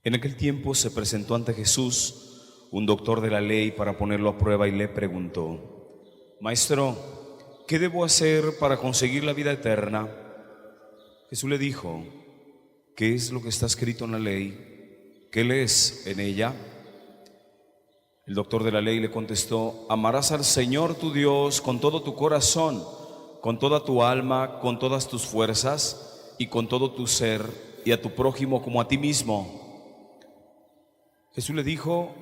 En aquel tiempo se presentó ante Jesús un doctor de la ley para ponerlo a prueba y le preguntó: Maestro, ¿qué debo hacer para conseguir la vida eterna? Jesús le dijo: ¿qué es lo que está escrito en la ley? ¿Qué lees en ella? El doctor de la ley le contestó: amarás al Señor tu Dios con todo tu corazón, con toda tu alma, con todas tus fuerzas y con todo tu ser, y a tu prójimo como a ti mismo. Jesús le dijo: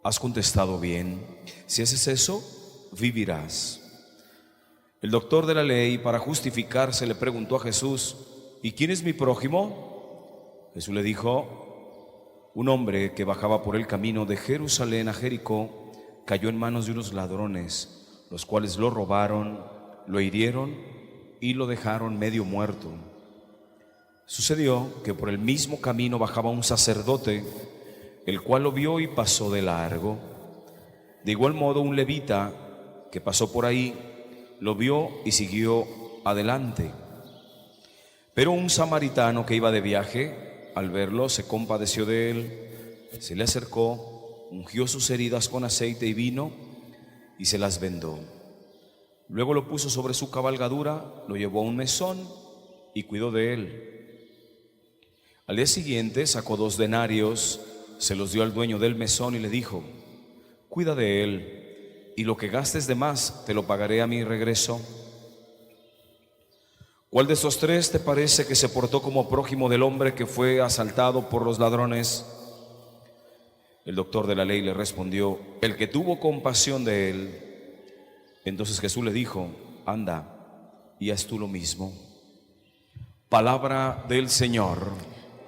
has contestado bien, si haces eso, vivirás. El doctor de la ley, para justificarse, le preguntó a Jesús: ¿y quién es mi prójimo? Jesús le dijo: un hombre que bajaba por el camino de Jerusalén a Jericó cayó en manos de unos ladrones, los cuales lo robaron, lo hirieron y lo dejaron medio muerto. Sucedió que por el mismo camino bajaba un sacerdote, el cual lo vio y pasó de largo. De igual modo, un levita que pasó por ahí lo vio y siguió adelante. Pero un samaritano que iba de viaje, al verlo, se compadeció de él, se le acercó, ungió sus heridas con aceite y vino y se las vendó. Luego lo puso sobre su cabalgadura, lo llevó a un mesón y cuidó de él. Al día siguiente sacó 2 denarios, se los dio al dueño del mesón y le dijo: cuida de él, y lo que gastes de más te lo pagaré a mi regreso. ¿Cuál de estos 3 te parece que se portó como prójimo del hombre que fue asaltado por los ladrones? El doctor de la ley le respondió: el que tuvo compasión de él. Entonces Jesús le dijo: anda y haz tú lo mismo. Palabra del Señor.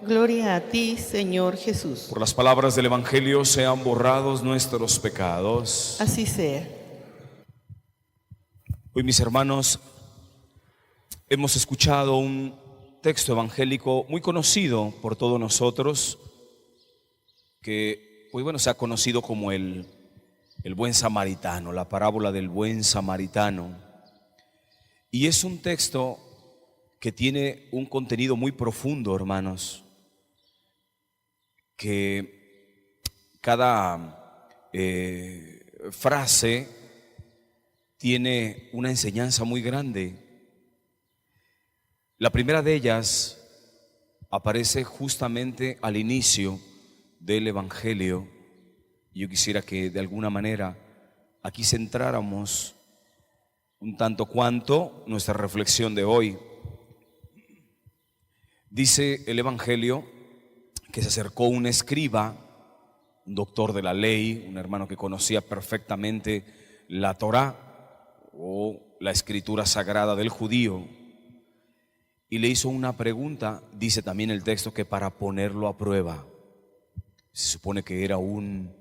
Gloria a ti, Señor Jesús. Por las palabras del Evangelio sean borrados nuestros pecados. Así sea. Hoy, mis hermanos, hemos escuchado un texto evangélico muy conocido por todos nosotros, que se ha conocido como el buen samaritano, la parábola del buen samaritano. Y es un texto que tiene un contenido muy profundo, hermanos, que cada frase tiene una enseñanza muy grande. La primera de ellas aparece justamente al inicio del Evangelio. Yo quisiera que de alguna manera aquí centráramos un tanto cuanto nuestra reflexión de hoy. Dice el Evangelio que se acercó un escriba, un doctor de la ley, un hermano que conocía perfectamente la Torá o la escritura sagrada del judío, y le hizo una pregunta. Dice también el texto que para ponerlo a prueba. Se supone que era un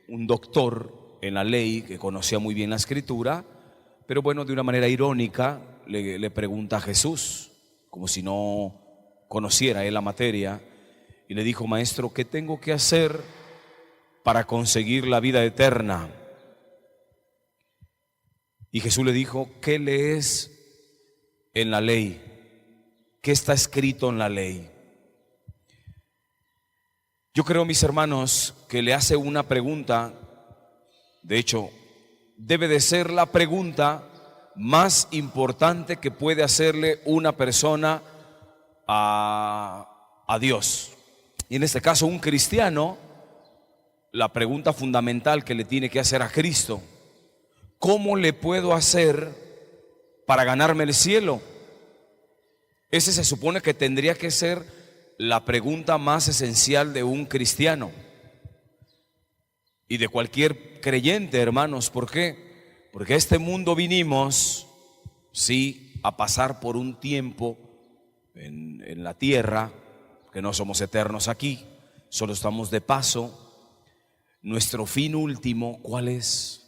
doctor en la ley que conocía muy bien la escritura, pero de una manera irónica le pregunta a Jesús, como si no conociera él la materia, y le dijo: maestro, ¿qué tengo que hacer para conseguir la vida eterna? Y Jesús le dijo: ¿qué lees en la ley? ¿Qué está escrito en la ley? Yo creo, mis hermanos, que le hace una pregunta. De hecho, debe de ser la pregunta más importante que puede hacerle una persona a Dios. Y en este caso, un cristiano, la pregunta fundamental que le tiene que hacer a Cristo: ¿cómo le puedo hacer para ganarme el cielo? Ese se supone que tendría que ser la pregunta más esencial de un cristiano y de cualquier creyente, hermanos. ¿Por qué? Porque a este mundo vinimos, sí, a pasar por un tiempo en la tierra, que no somos eternos aquí, solo estamos de paso. Nuestro fin último, ¿cuál es?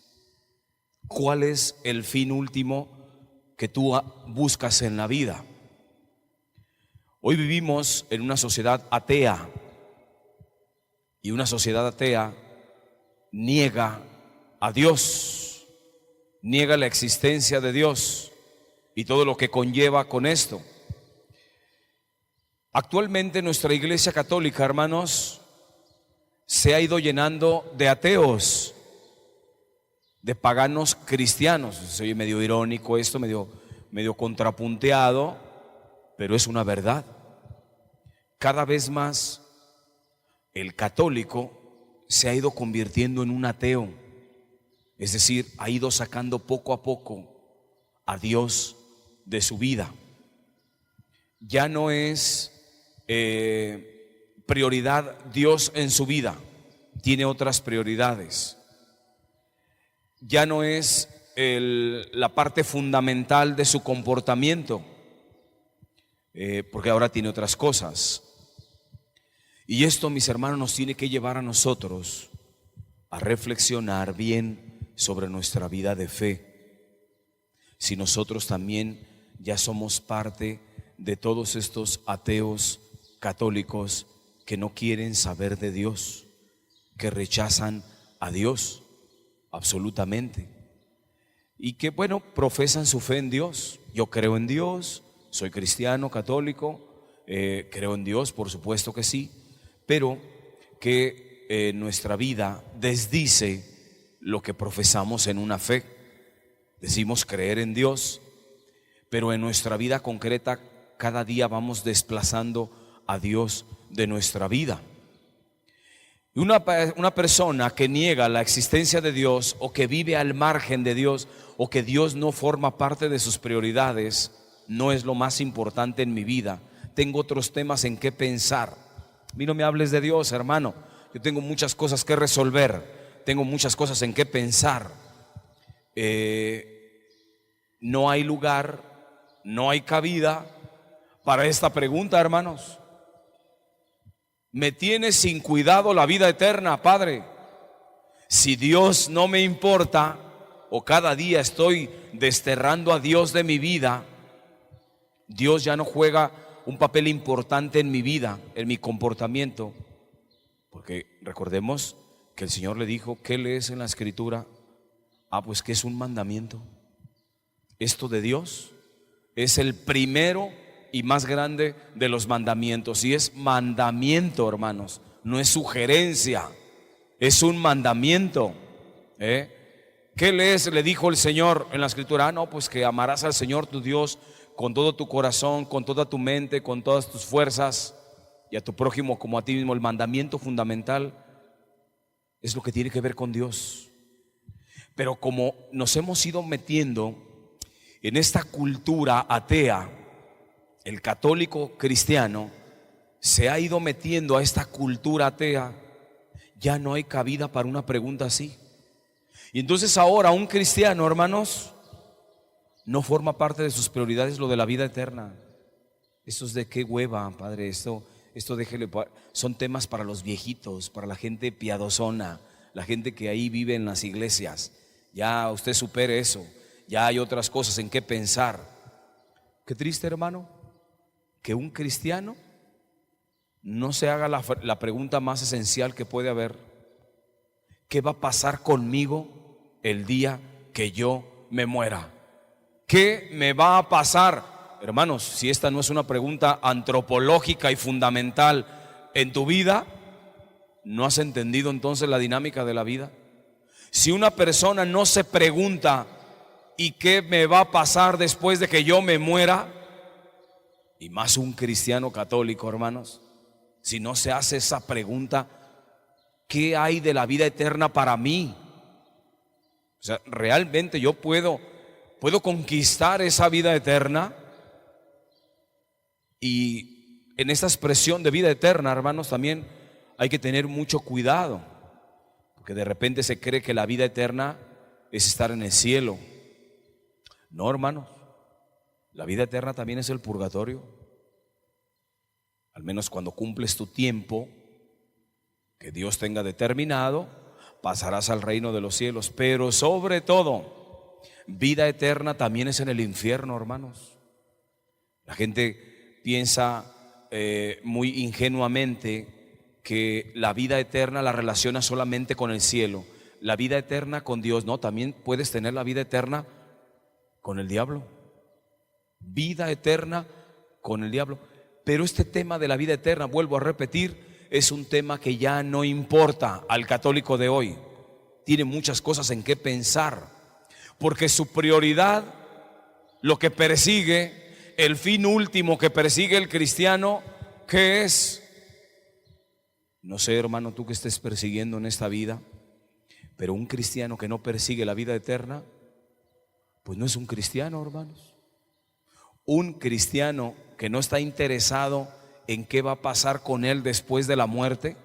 ¿Cuál es el fin último que tú buscas en la vida? Hoy vivimos en una sociedad atea, y una sociedad atea niega a Dios, niega la existencia de Dios y todo lo que conlleva con esto. Actualmente nuestra iglesia católica, hermanos, se ha ido llenando de ateos, de paganos cristianos. Se oye medio irónico esto, medio contrapunteado, pero es una verdad. Cada vez más el católico se ha ido convirtiendo en un ateo, es decir, ha ido sacando poco a poco a Dios de su vida. Ya no es prioridad Dios en su vida, tiene otras prioridades. Ya no es la parte fundamental de su comportamiento, porque ahora tiene otras cosas. Y esto, mis hermanos, nos tiene que llevar a nosotros a reflexionar bien sobre nuestra vida de fe. Si nosotros también ya somos parte de todos estos ateos católicos que no quieren saber de Dios, que rechazan a Dios absolutamente, y que, bueno, profesan su fe en Dios. Yo creo en Dios, soy cristiano, católico, creo en Dios, por supuesto que sí, pero que nuestra vida desdice lo que profesamos en una fe. Decimos creer en Dios, pero en nuestra vida concreta cada día vamos desplazando a Dios de nuestra vida. Una persona que niega la existencia de Dios, o que vive al margen de Dios, o que Dios no forma parte de sus prioridades, no es lo más importante en mi vida. Tengo otros temas en qué pensar. A mí no me hables de Dios, hermano. Yo tengo muchas cosas que resolver, tengo muchas cosas en qué pensar. No hay lugar, no hay cabida para esta pregunta, hermanos. Me tiene sin cuidado la vida eterna, Padre. Si Dios no me importa, o cada día estoy desterrando a Dios de mi vida, Dios ya no juega un papel importante en mi vida, en mi comportamiento. Porque recordemos que el Señor le dijo: ¿qué lees en la Escritura? Pues que es un mandamiento. Esto de Dios es el primero y más grande de los mandamientos. Y es mandamiento, hermanos, no es sugerencia, es un mandamiento. ¿Qué lees? Le dijo el Señor en la Escritura. No, pues que amarás al Señor tu Dios con todo tu corazón, con toda tu mente, con todas tus fuerzas, y a tu prójimo como a ti mismo. El mandamiento fundamental es lo que tiene que ver con Dios. Pero como nos hemos ido metiendo en esta cultura atea, el católico cristiano se ha ido metiendo a esta cultura atea, ya no hay cabida para una pregunta así. Y entonces ahora un cristiano, hermanos, no forma parte de sus prioridades lo de la vida eterna. Eso es de qué hueva, Padre. Esto déjele, son temas para los viejitos, para la gente piadosona, la gente que ahí vive en las iglesias. Ya usted supere eso, ya hay otras cosas en qué pensar. Qué triste, hermano, que un cristiano no se haga la pregunta más esencial que puede haber: ¿qué va a pasar conmigo el día que yo me muera? ¿Qué me va a pasar? Hermanos, si esta no es una pregunta antropológica y fundamental en tu vida, ¿no has entendido entonces la dinámica de la vida? Si una persona no se pregunta ¿y qué me va a pasar después de que yo me muera? Y más un cristiano católico, hermanos, si no se hace esa pregunta, ¿qué hay de la vida eterna para mí? O sea, ¿realmente yo puedo conquistar esa vida eterna? Y en esta expresión de vida eterna, hermanos, también hay que tener mucho cuidado, porque de repente se cree que la vida eterna es estar en el cielo. No, hermanos, la vida eterna también es el purgatorio. Al menos cuando cumples tu tiempo que Dios tenga determinado, pasarás al reino de los cielos. Pero sobre todo, vida eterna también es en el infierno, hermanos. La gente piensa muy ingenuamente que la vida eterna la relaciona solamente con el cielo. La vida eterna con Dios, no, también puedes tener la vida eterna con el diablo. Vida eterna con el diablo. Pero este tema de la vida eterna, vuelvo a repetir, es un tema que ya no importa al católico de hoy. Tiene muchas cosas en qué pensar, porque su prioridad, lo que persigue, el fin último que persigue el cristiano, ¿qué es? No sé, hermano, tú que estés persiguiendo en esta vida, pero un cristiano que no persigue la vida eterna, pues no es un cristiano, hermanos. Un cristiano que no está interesado en qué va a pasar con él después de la muerte,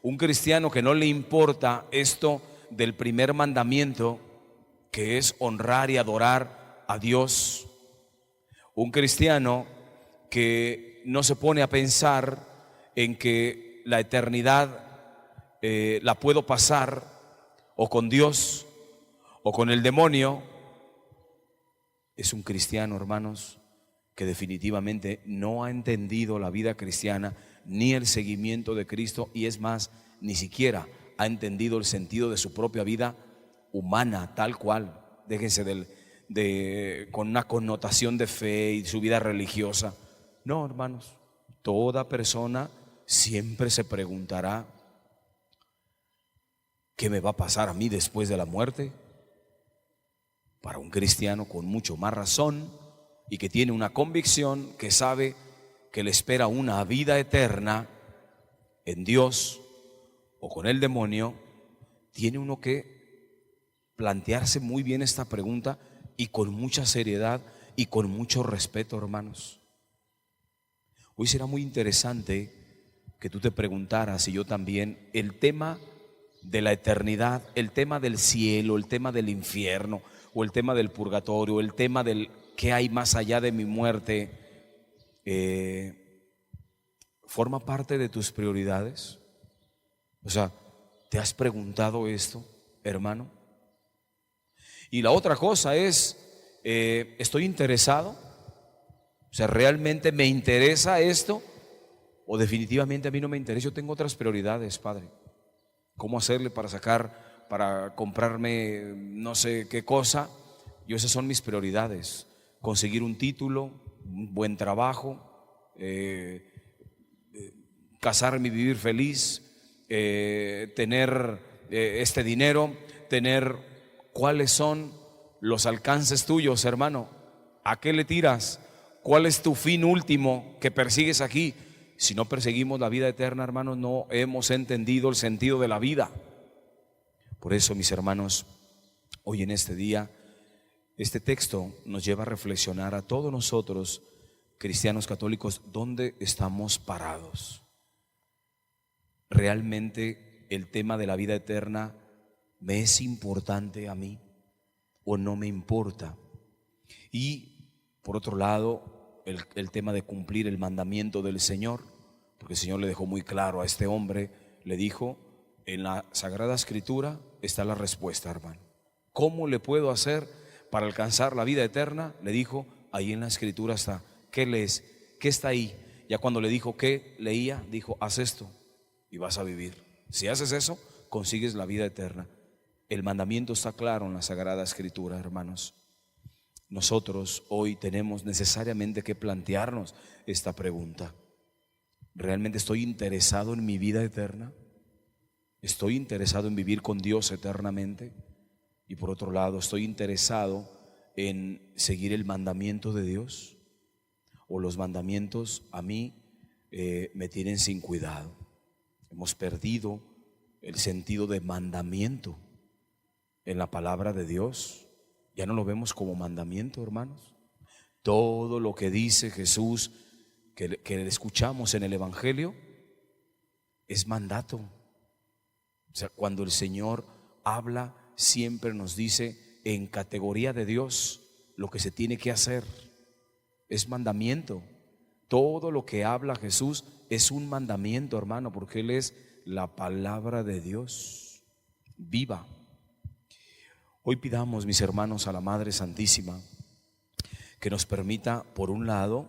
un cristiano que no le importa esto del primer mandamiento, que es honrar y adorar a Dios, un cristiano que no se pone a pensar en que la eternidad la puedo pasar o con Dios o con el demonio, es un cristiano, hermanos, que definitivamente no ha entendido la vida cristiana ni el seguimiento de Cristo, y es más, ni siquiera ha entendido el sentido de su propia vida humana tal cual. Déjense con una connotación de fe y su vida religiosa. No, hermanos, toda persona siempre se preguntará: ¿qué me va a pasar a mí después de la muerte? Para un cristiano, con mucho más razón, y que tiene una convicción, que sabe que le espera una vida eterna en Dios o con el demonio, tiene uno que plantearse muy bien esta pregunta, y con mucha seriedad y con mucho respeto, hermanos. Hoy será muy interesante que tú te preguntaras, y yo también, el tema de la eternidad, el tema del cielo, el tema del infierno, o el tema del purgatorio, el tema del qué hay más allá de mi muerte, ¿forma parte de tus prioridades? O sea, ¿te has preguntado esto, hermano? Y la otra cosa es, ¿estoy interesado? O sea, ¿realmente me interesa esto? ¿O definitivamente a mí no me interesa? Yo tengo otras prioridades, Padre. ¿Cómo hacerle para comprarme no sé qué cosa? Yo, esas son mis prioridades: conseguir un título, un buen trabajo, casarme y vivir feliz, tener este dinero, tener. ¿Cuáles son los alcances tuyos, hermano? ¿A qué le tiras? ¿Cuál es tu fin último que persigues aquí? Si no perseguimos la vida eterna, hermanos, no hemos entendido el sentido de la vida. Por eso, mis hermanos, hoy en este día, este texto nos lleva a reflexionar a todos nosotros, cristianos católicos, ¿dónde estamos parados? ¿Realmente el tema de la vida eterna me es importante a mí o no me importa? Y por otro lado, el tema de cumplir el mandamiento del Señor, porque el Señor le dejó muy claro a este hombre, le dijo: en la Sagrada Escritura está la respuesta, hermano. ¿Cómo le puedo hacer para alcanzar la vida eterna? Le dijo: ahí en la Escritura está. ¿Qué lees? ¿Qué está ahí? Ya cuando le dijo qué leía, dijo: haz esto y vas a vivir. Si haces eso, consigues la vida eterna. El mandamiento está claro en la Sagrada Escritura, hermanos. Nosotros hoy tenemos necesariamente que plantearnos esta pregunta: ¿realmente estoy interesado en mi vida eterna? ¿Estoy interesado en vivir con Dios eternamente? Y por otro lado, ¿estoy interesado en seguir el mandamiento de Dios? ¿O los mandamientos a mí me tienen sin cuidado? Hemos perdido el sentido de mandamiento en la palabra de Dios. Ya no lo vemos como mandamiento, hermanos. Todo lo que dice Jesús, que escuchamos en el Evangelio, es mandato. O sea, cuando el Señor habla, siempre nos dice en categoría de Dios lo que se tiene que hacer. Es mandamiento. Todo lo que habla Jesús es un mandamiento, hermano, porque Él es la palabra de Dios viva. Hoy pidamos, mis hermanos, a la Madre Santísima que nos permita, por un lado,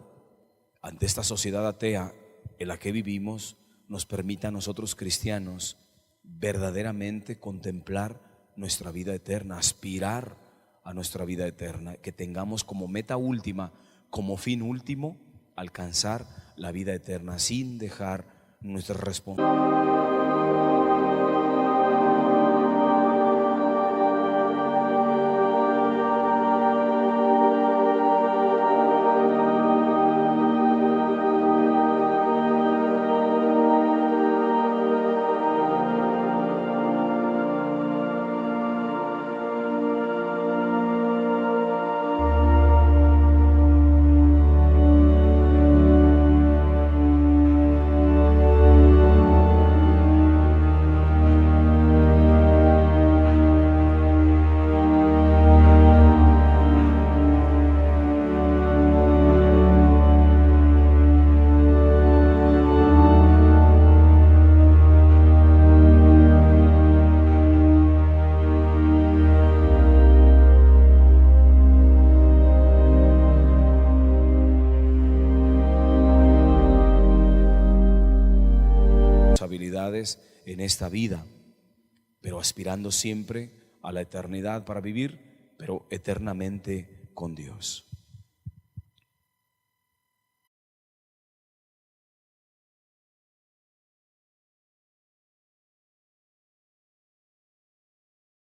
ante esta sociedad atea en la que vivimos, nos permita a nosotros cristianos verdaderamente contemplar nuestra vida eterna, aspirar a nuestra vida eterna, que tengamos como meta última, como fin último, alcanzar la vida eterna sin dejar nuestra responsabilidad. En esta vida, pero aspirando siempre a la eternidad para vivir, pero eternamente con Dios.